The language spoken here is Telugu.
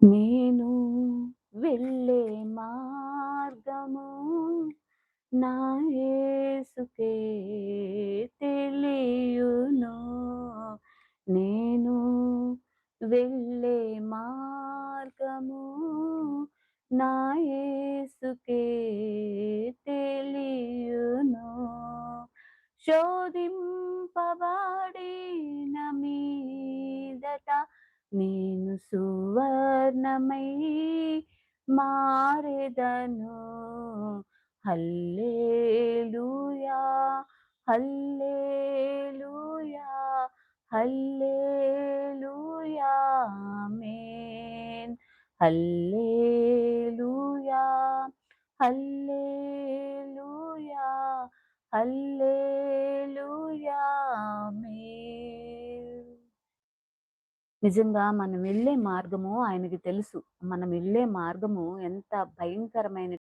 నేను వెళ్ళే మార్గము నా యేసుకే తెలియును. నేను వెళ్ళే మార్గము నా యేసుకే తెలియును. శోధింపబడిన మీదట నేను సువర్ణమై మారెదను. హల్లెలూయా, హల్లెలూయా, హల్లెలూయా, ఆమేన్. హల్లెలూయా, హల్లెలూయా, హల్లెలూయా, ఆమేన్. నిజంగా మనం వెళ్ళే మార్గము ఆయనకి తెలుసు. మనం వెళ్ళే మార్గము ఎంత భయంకరమైన